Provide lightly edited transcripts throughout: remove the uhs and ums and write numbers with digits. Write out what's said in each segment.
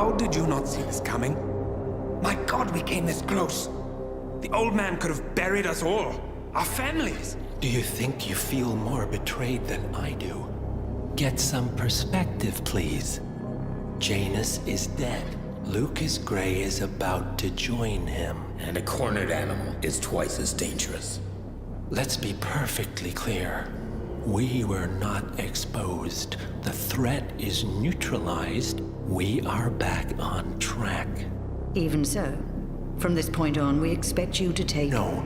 How did you not see this coming? My God, we came this close. The old man could have buried us all. Our families. Do you think you feel more betrayed than I do? Get some perspective, please. Janus is dead. Lucas Gray is about to join him. And a cornered animal is twice as dangerous. Let's be perfectly clear. We were not exposed. The threat is neutralized. We are back on track. Even so, from this point on, we expect you to take... No.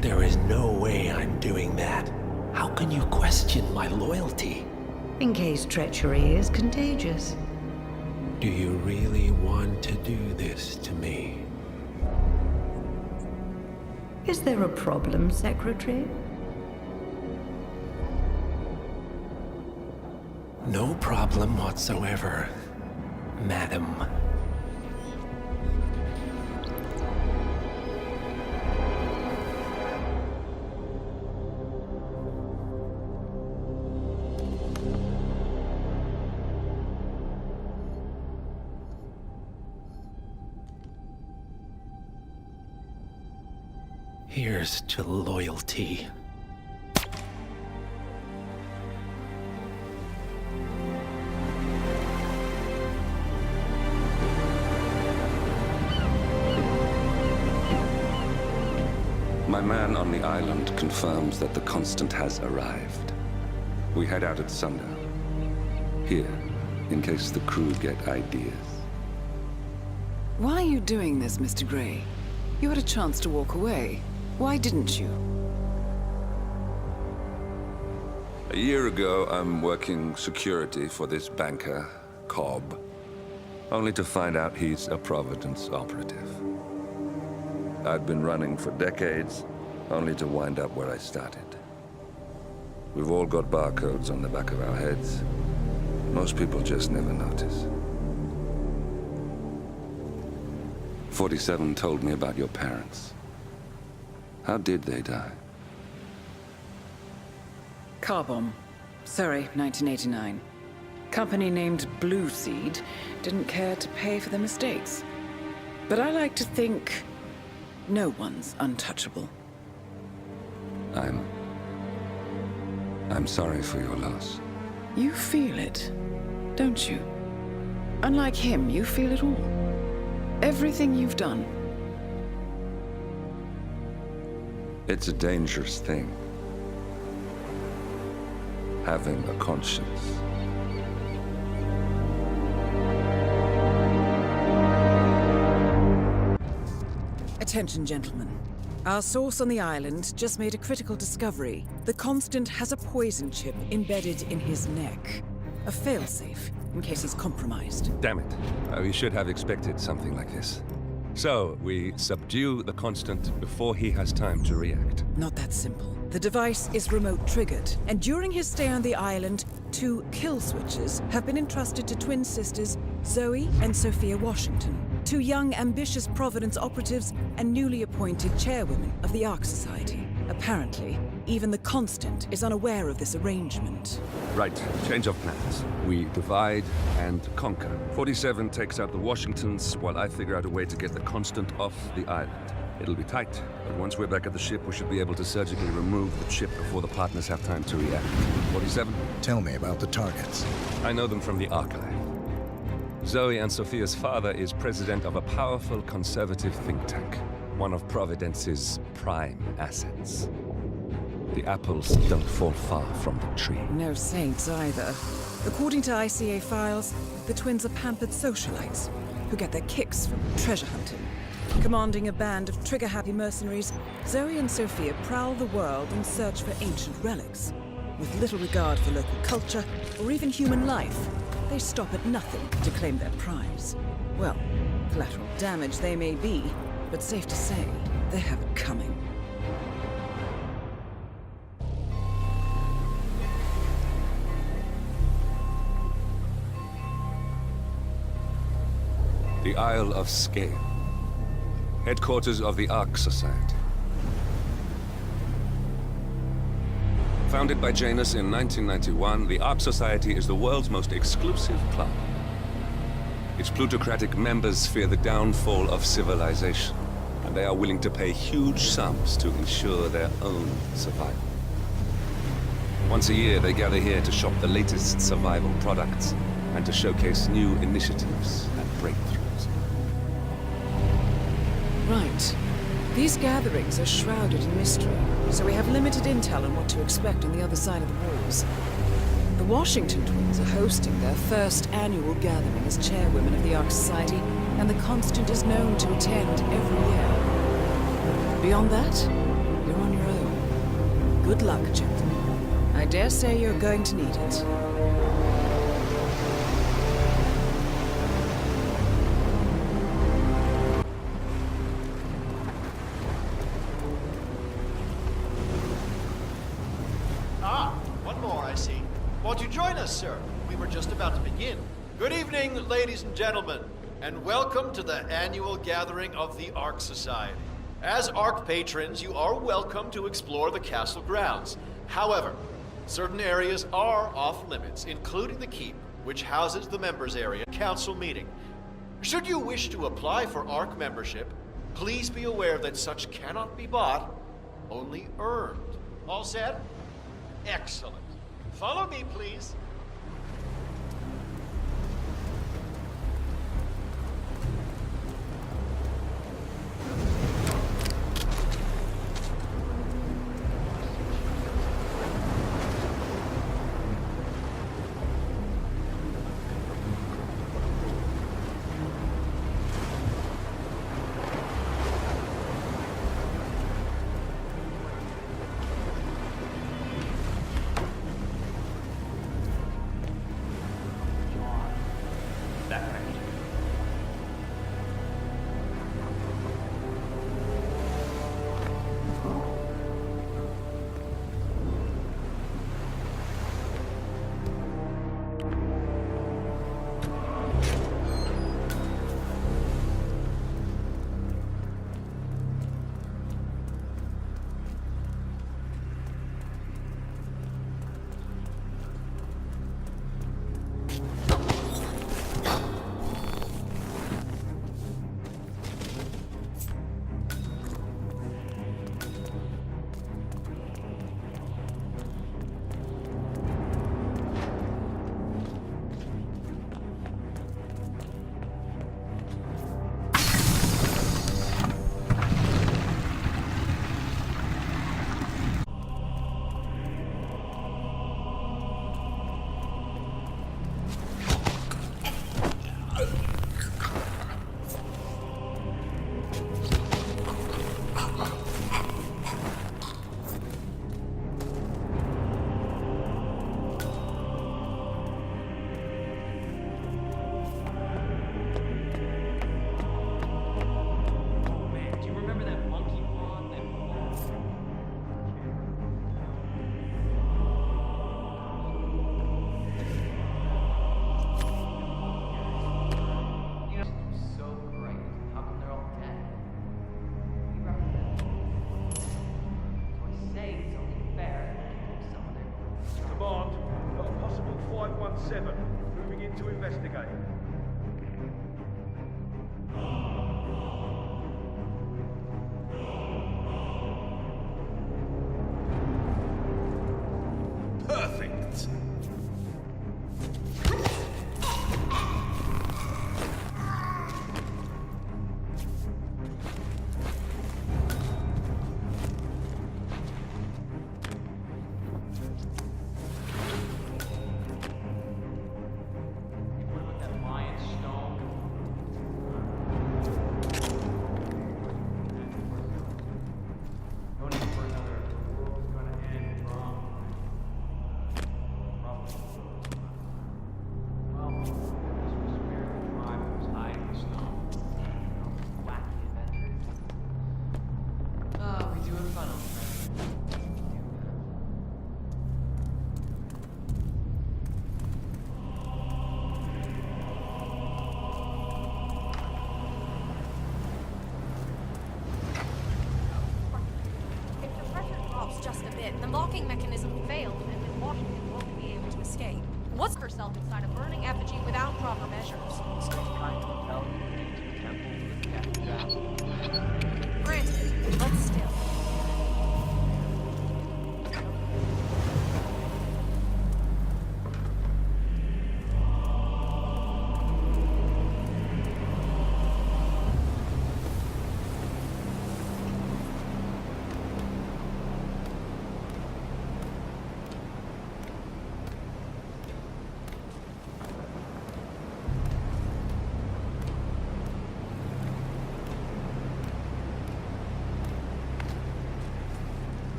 There is no way I'm doing that. How can you question my loyalty? In case treachery is contagious. Do you really want to do this to me? Is there a problem, Secretary? No problem whatsoever, Madam. Here's to loyalty. My man on the island confirms that the Constant has arrived. We head out at sundown. Here, in case the crew get ideas. Why are you doing this, Mr. Gray? You had a chance to walk away. Why didn't you? A year ago, I'm working security for this banker, Cobb, only to find out he's a Providence operative. I'd been running for decades, only to wind up where I started. We've all got barcodes on the back of our heads. Most people just never notice. 47 told me about your parents. How did they die? Car bomb. Surrey, 1989. Company named Blue Seed didn't care to pay for their mistakes. But I like to think no one's untouchable. I'm sorry for your loss. You feel it, don't you? Unlike him, you feel it all. Everything you've done. It's a dangerous thing. Having a conscience. Attention, gentlemen. Our source on the island just made a critical discovery. The Constant has a poison chip embedded in his neck. A failsafe, in case he's compromised. Damn it. We should have expected something like this. So, we subdue the Constant before he has time to react. Not that simple. The device is remote triggered, and during his stay on the island, 2 kill switches have been entrusted to twin sisters Zoe and Sophia Washington, 2 young, ambitious Providence operatives and newly appointed chairwomen of the Ark Society. Apparently, even the Constant is unaware of this arrangement. Right, change of plans. We divide and conquer. 47 takes out the Washingtons, while I figure out a way to get the Constant off the island. It'll be tight, but once we're back at the ship, we should be able to surgically remove the chip before the partners have time to react. 47? Tell me about the targets. I know them from the archive. Zoe and Sophia's father is president of a powerful conservative think tank, one of Providence's prime assets. The apples don't fall far from the tree. No saints either. According to ICA files, the twins are pampered socialites who get their kicks from treasure hunting. Commanding a band of trigger-happy mercenaries, Zoe and Sophia prowl the world in search for ancient relics. With little regard for local culture or even human life, they stop at nothing to claim their prize. Well, collateral damage they may be, but safe to say, they have it coming. The Isle of Scale. Headquarters of the Ark Society. Founded by Janus in 1991, the Ark Society is the world's most exclusive club. Its plutocratic members fear the downfall of civilization, and they are willing to pay huge sums to ensure their own survival. Once a year, they gather here to shop the latest survival products and to showcase new initiatives and breakthroughs. Right. These gatherings are shrouded in mystery, so we have limited intel on what to expect on the other side of the walls. The Washington twins are hosting their first annual gathering as chairwomen of the Ark Society, and the Constant is known to attend every year. Beyond that, you're on your own. Good luck, gentlemen. I dare say you're going to need it. One more, I see. Won't you join us, sir? We were just about to begin. Good evening, ladies and gentlemen, and welcome to the annual gathering of the Ark Society. As Ark patrons, you are welcome to explore the castle grounds. However, certain areas are off limits, including the keep, which houses the members area council meeting. Should you wish to apply for Ark membership, please be aware that such cannot be bought, only earned. All set? Excellent. Follow me, please. Moving in to investigate. Perfect. Just a bit. The locking mechanism failed, and then Washington won't be able to escape. What's herself inside a burning effigy without proper measures? Granted, but still.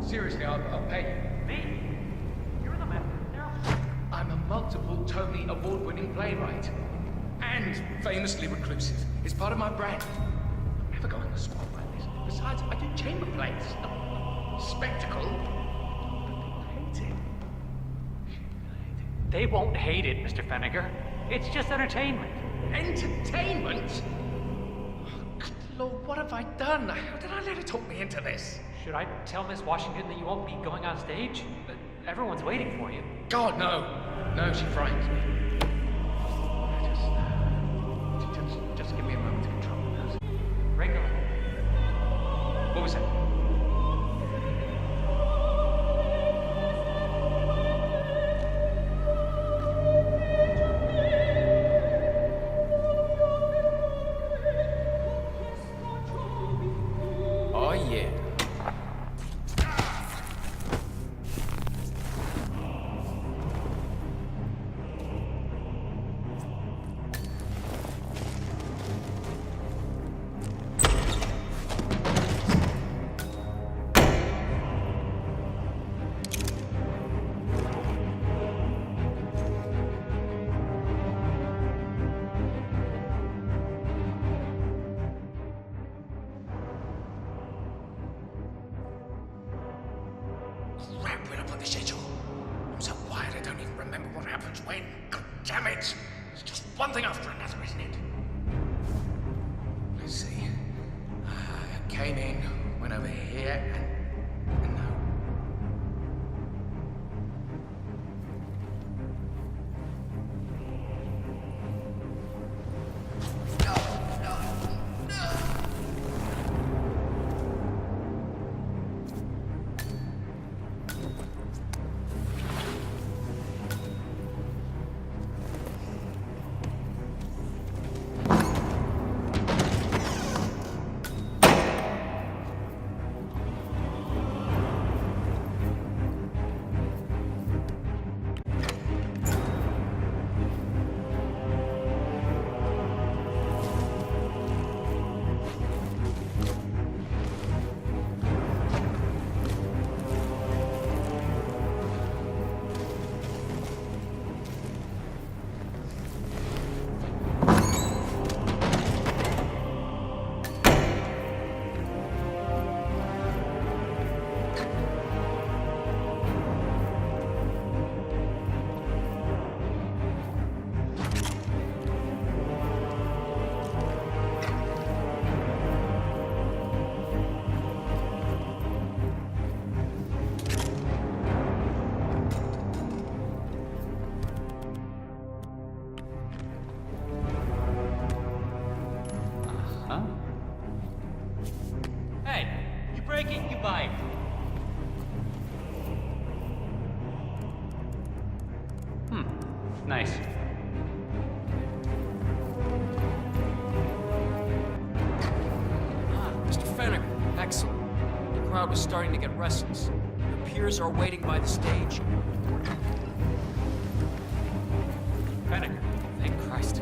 Seriously, I'll pay you. Me? You're the man. I'm a multiple Tony award-winning playwright. And famously reclusive. It's part of my brand. I'm never going to spot like this. Besides, I do chamber plays. Spectacle. People hate it. They won't hate it, Mr. Fenniger. It's just entertainment. Entertainment? Oh, good Lord, what have I done? How did I let her talk me into this? Should I tell Miss Washington that you won't be going on stage? Everyone's waiting for you. God, no. No, she frightens me. Just give me a moment to control the nerves. Regular. What was that? Oh, yeah. Crap, where I put the schedule? I'm so wired I don't even remember what happens when. God damn it! It's just one thing after another, isn't it? Let's see. I came in, went over here, and now. Hey, you break it, you buy it. Nice. Mr. Fenniger, excellent. The crowd was starting to get restless. Your peers are waiting by the stage. Fenniger, thank Christ.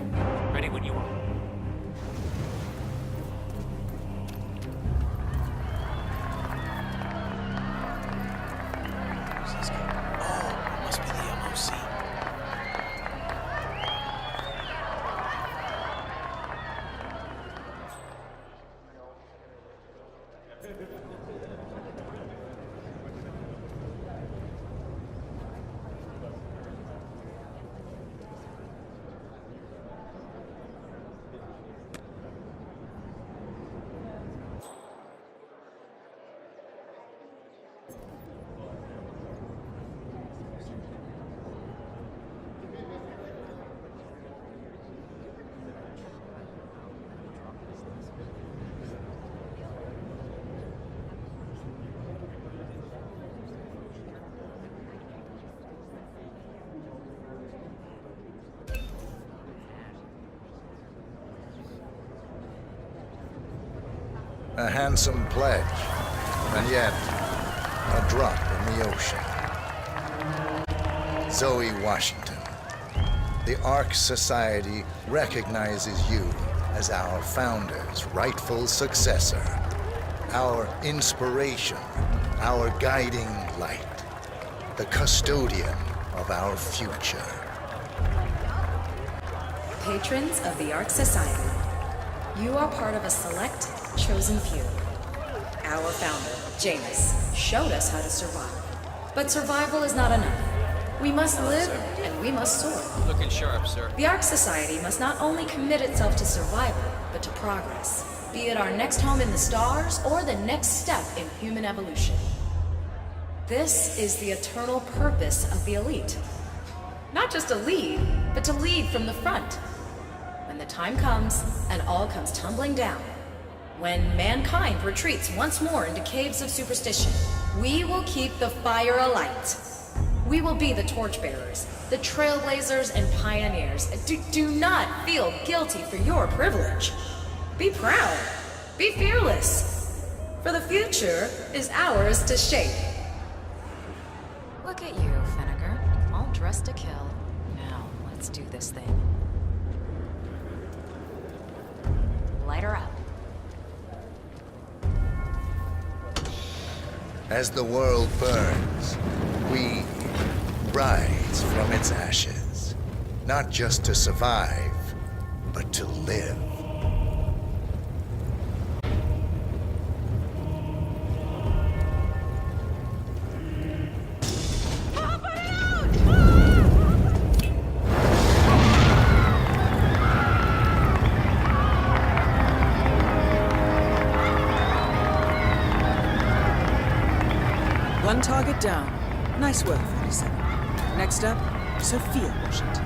Ready when you are. Must be the MOC. A handsome pledge, and yet a drop in the ocean. Zoe Washington, the Ark Society recognizes you as our founder's rightful successor, our inspiration, our guiding light, the custodian of our future. Patrons of the Ark Society, you are part of a select, chosen few. Our founder, Janus, showed us how to survive. But survival is not enough. We must live, and we must soar. Looking sharp, sir. The Ark Society must not only commit itself to survival, but to progress. Be it our next home in the stars, or the next step in human evolution. This is the eternal purpose of the elite. Not just to lead, but to lead from the front. When the time comes, and all comes tumbling down, when mankind retreats once more into caves of superstition, we will keep the fire alight. We will be the torchbearers, the trailblazers and pioneers. Do not feel guilty for your privilege. Be proud. Be fearless. For the future is ours to shape. Look at you, Finnegar. All dressed to kill. Now, let's do this thing. Light her up. As the world burns, we rise from its ashes. Not just to survive, but to live. One target down. Nice work, 47. Next up, Sophia Washington.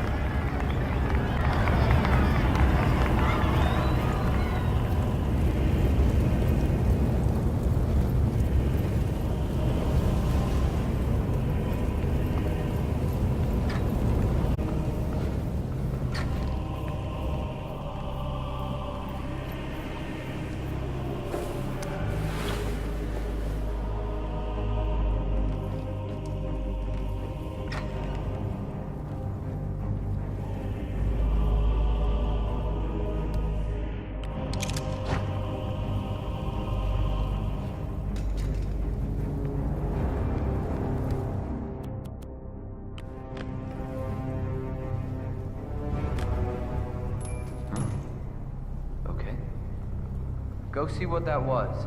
Go see what that was.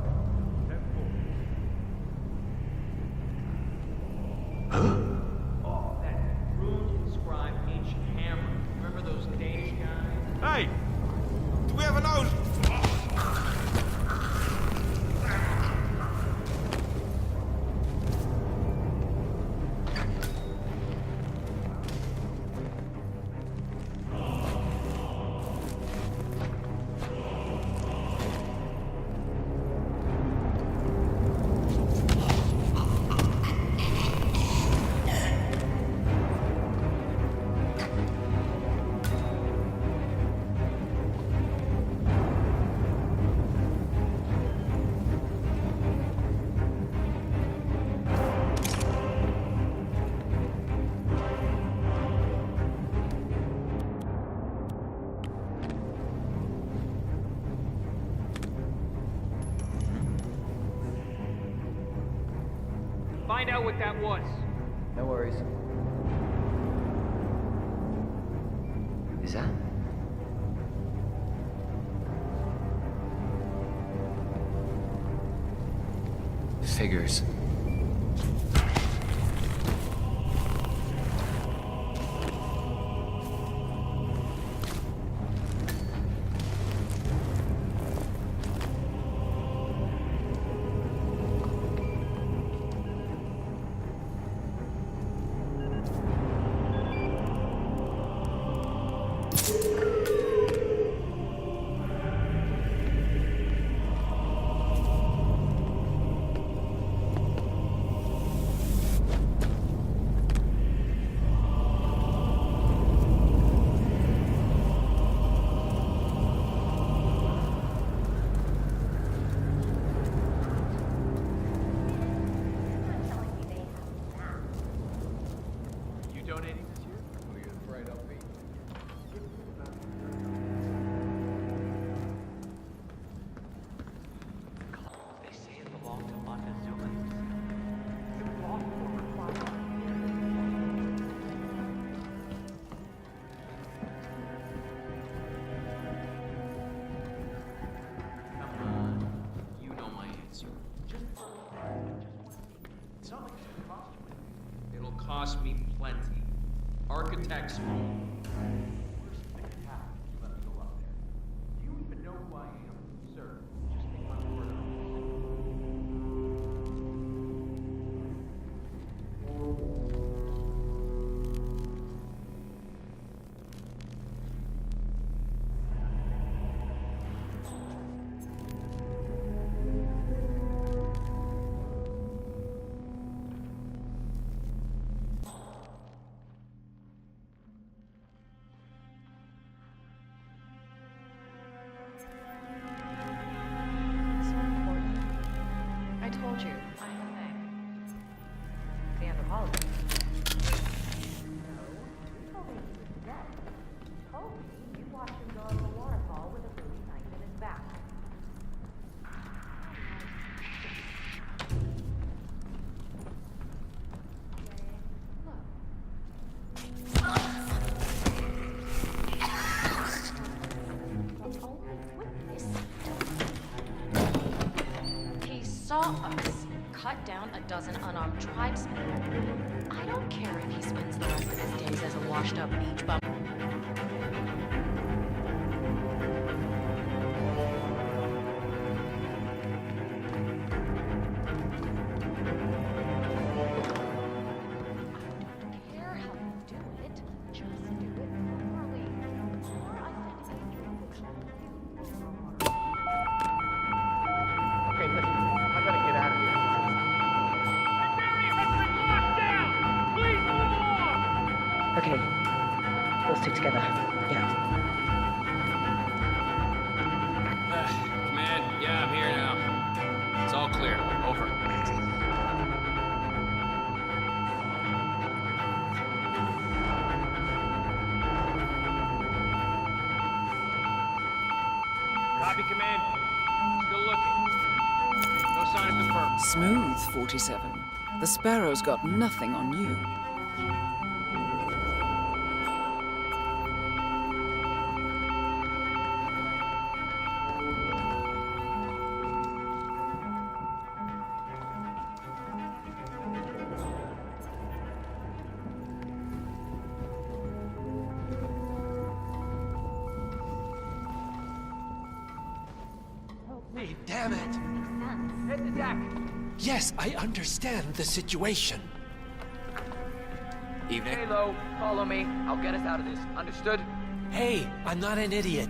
Oh, that rune-inscribed ancient hammer. Remember those Danish guys? Hey! Do we have a nose? Find out what that was. No worries. Is that? Figures. cost me plenty. Architects all. Worst thing that happened if you let me go up there. Do you even know who I am, sir? Just take my word on I told you, I'm a thing. The anthropologist. No, you told me he was dead. You told me you watched him go up the waterfall with a Bowie knife in his back. He saw us cut down a dozen unarmed tribesmen. I don't care if he spends the rest of his days as a washed-up beach bum. Care how you do it, just do it properly. Or I send Adrian to check you. Okay, listen. I gotta get out of here. Okay. We'll stick together. Yeah. Command, yeah, I'm here now. It's all clear. Over. Copy, Command. Still looking. No sign of the perp. Smooth, 47. The Sparrow's got nothing on you. Hey, damn it! Hit the deck! Yes, I understand the situation. Evening. Halo, follow me. I'll get us out of this. Understood? Hey, I'm not an idiot.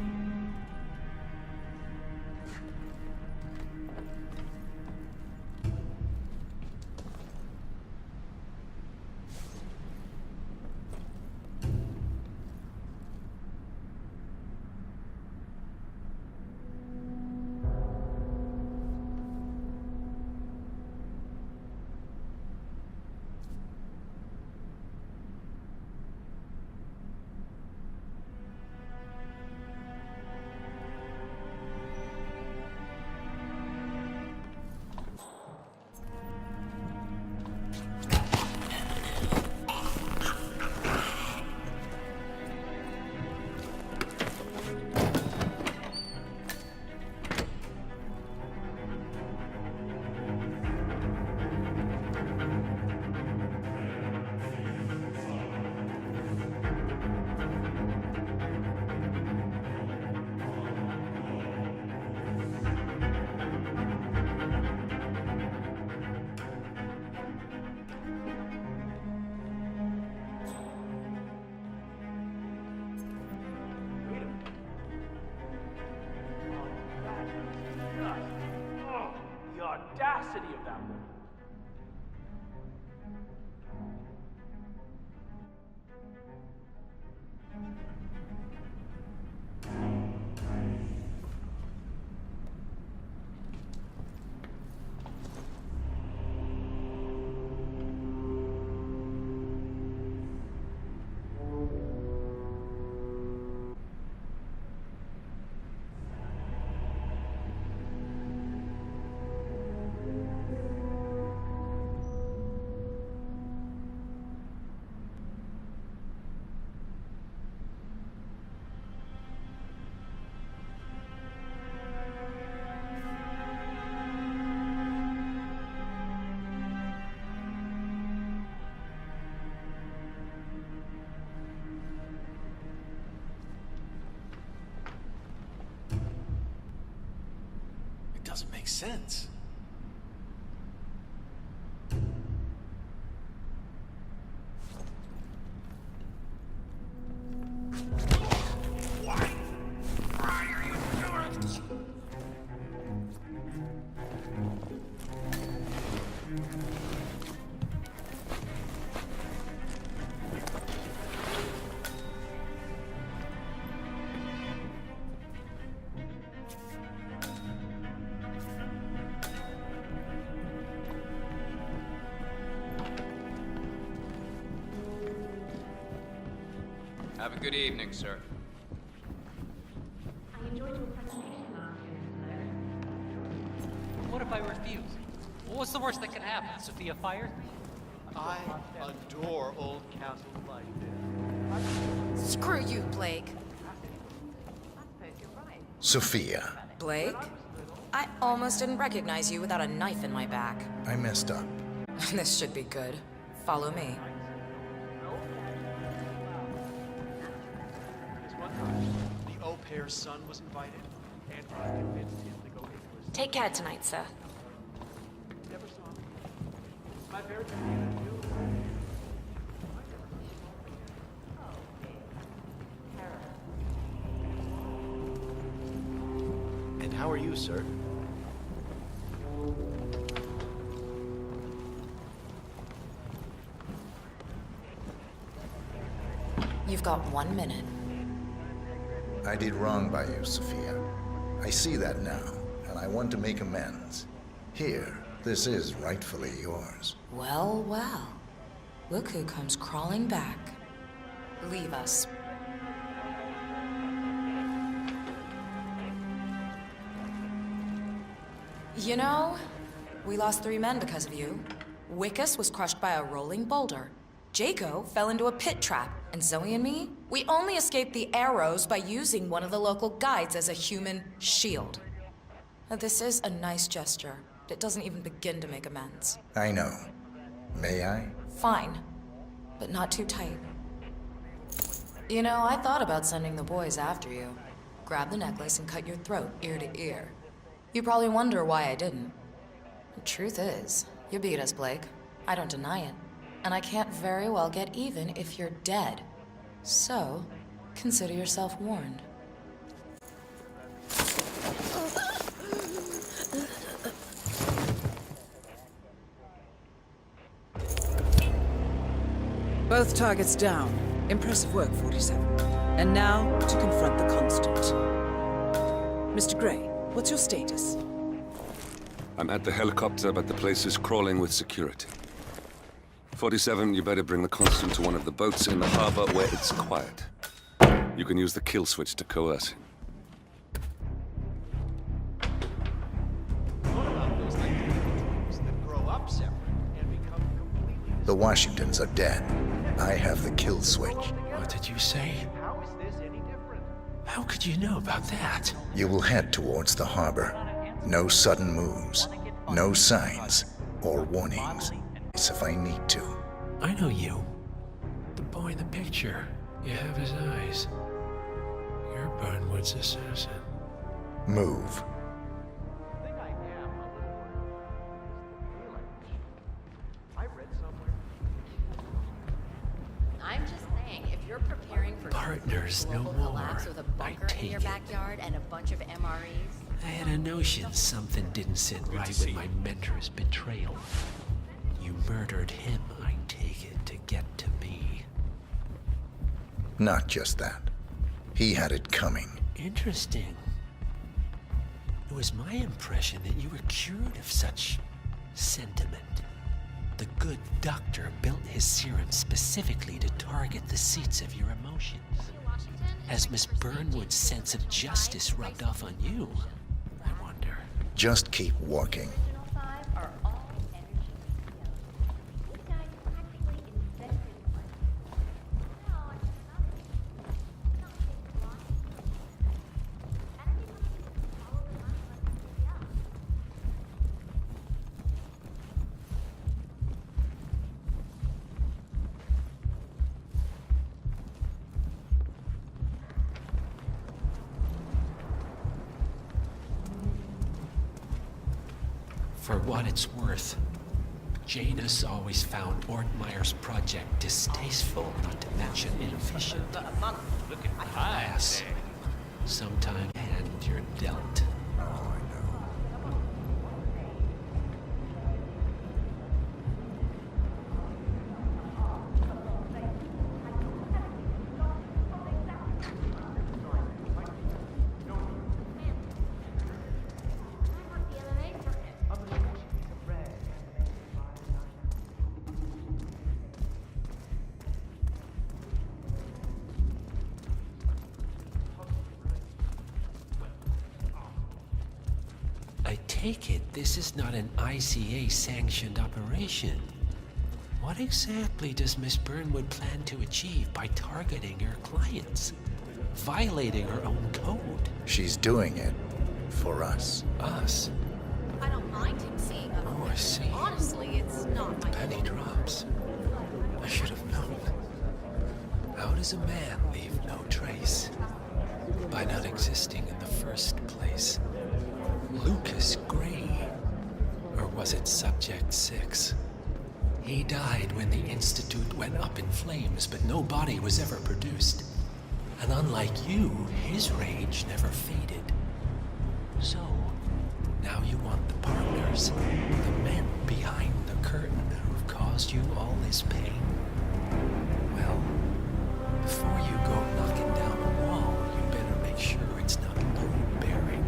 The audacity of that woman. doesn't make sense. Have a good evening, sir. I enjoyed your presentation last year today. What if I refuse? What's the worst that can happen? Sophia fired? I adore old castles like this. Screw you, Blake. Sophia, Blake? I almost didn't recognize you without a knife in my back. I messed up. This should be good. Follow me. The au pair's son was invited, and I convinced him to go into his... Take care tonight, sir. Never saw him. My parents knew. And how are you, sir? You've got 1 minute. I did wrong by you, Sophia. I see that now, and I want to make amends. Here, this is rightfully yours. Well, well. Look who comes crawling back. Leave us. You know, we lost 3 men because of you. Wickus was crushed by a rolling boulder. Jaco fell into a pit trap, and Zoe and me, we only escaped the arrows by using one of the local guides as a human shield. Now, this is a nice gesture, but it doesn't even begin to make amends. I know. May I? Fine, but not too tight. You know, I thought about sending the boys after you. Grab the necklace and cut your throat ear to ear. You probably wonder why I didn't. The truth is, you beat us, Blake. I don't deny it. And I can't very well get even if you're dead. So, consider yourself warned. Both targets down. Impressive work, 47. And now, to confront the Constant. Mr. Gray, what's your status? I'm at the helicopter, but the place is crawling with security. 47, you better bring the Constant to one of the boats in the harbor where it's quiet. You can use the kill switch to coerce him. What about those individuals that grow up separate and become completely... The Washingtons are dead. I have the kill switch. What did you say? How is this any different? How could you know about that? You will head towards the harbor. No sudden moves. No signs or warnings. If I need to. I know you. The boy in the picture. You have his eyes. You're Burnwood's assassin. Move. I think I am a little. I read somewhere. I'm just saying, if you're preparing for Partners no global more. collapse with a bunker I take in your it. backyard and a bunch of MREs, I had a notion something didn't sit right with my mentor's betrayal. You murdered him, I take it, to get to me. Not just that. He had it coming. Interesting. It was my impression that you were cured of such sentiment. The good doctor built his serum specifically to target the seats of your emotions. Has Miss Burnwood's sense of justice rubbed off on you? I wonder. Just keep walking. are all energy fields. These guys practically invented one. No, it's not philosophy. Energy must follow the line like everybody else. For what it's worth, Janus always found Ortmeyer's project distasteful, not to mention inefficient. Alas, sometime hand you're dealt. I take it this is not an ICA-sanctioned operation. What exactly does Miss Burnwood plan to achieve by targeting her clients? Violating her own code? She's doing it for us. Us? I don't mind him seeing other Oh, I see. Honestly, it's not my Penny drops. I should have known. How does a man leave no trace? By not existing in the first place. Lucas Gray. Or was it Subject 6? He died when the Institute went up in flames, but no body was ever produced. And unlike you, his rage never faded. So, now you want the partners, the men behind the curtain who've caused you all this pain. Well, before you go knocking down a wall, you better make sure it's not load-bearing.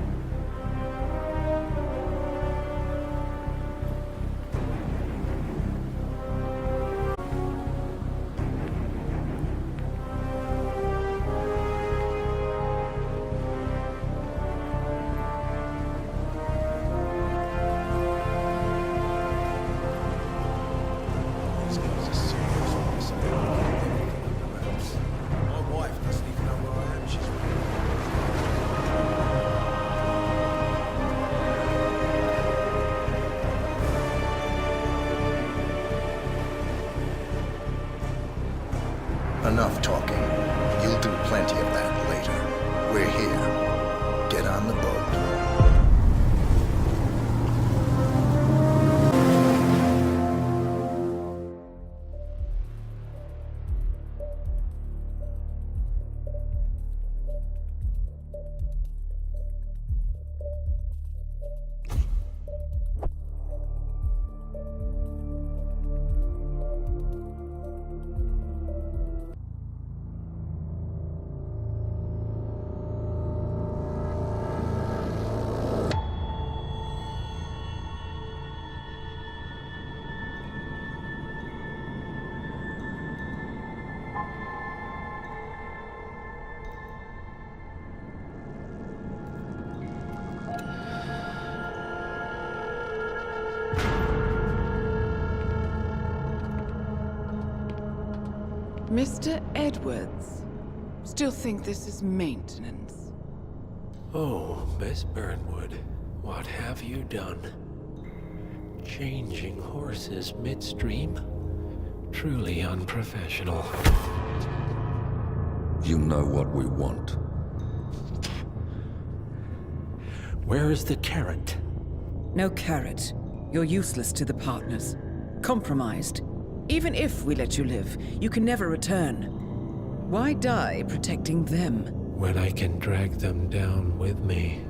Enough talking. You'll do plenty of that later. We're here. Get on the boat. Mr. Edwards, still think this is maintenance? Oh, Miss Burnwood, what have you done? Changing horses midstream? Truly unprofessional. You know what we want. Where is the carrot? No carrot. You're useless to the partners. Compromised. Even if we let you live, you can never return. Why die protecting them? When I can drag them down with me.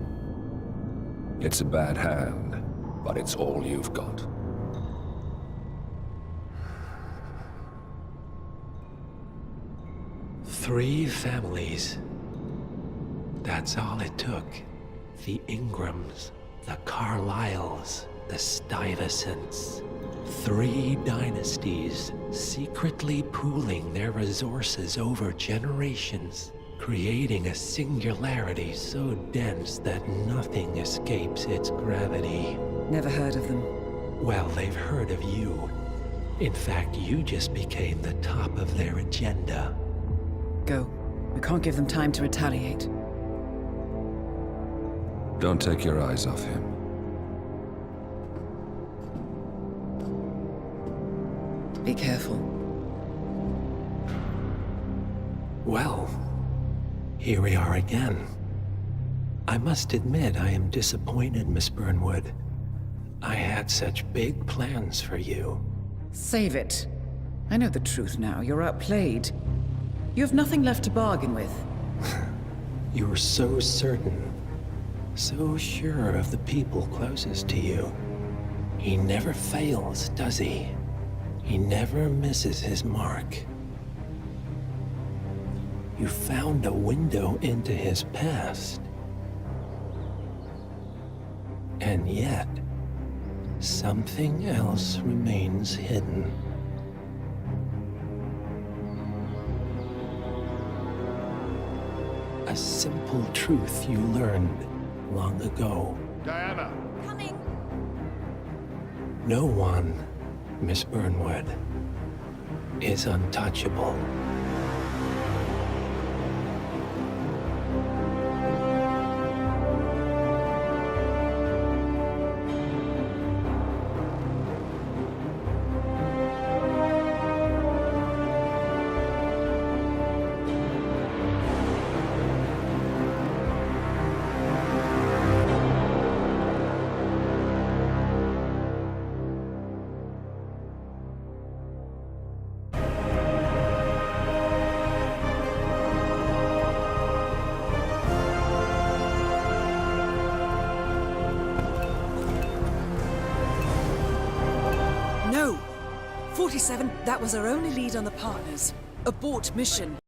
It's a bad hand, but it's all you've got. Three families. That's all it took. The Ingrams, the Carlyles, the Stuyvesants. 3 dynasties, secretly pooling their resources over generations, creating a singularity so dense that nothing escapes its gravity. Never heard of them. Well, they've heard of you. In fact, you just became the top of their agenda. Go. We can't give them time to retaliate. Don't take your eyes off him. Be careful. Well, here we are again. I must admit I am disappointed, Miss Burnwood. I had such big plans for you. Save it. I know the truth now. You're outplayed. You have nothing left to bargain with. You were so certain, so sure of the people closest to you. He never fails, does he? He never misses his mark. You found a window into his past. And yet, something else remains hidden. A simple truth you learned long ago. Diana! Coming! No one, Miss Burnwood, is untouchable. No! 47, that was our only lead on the partners. Abort mission.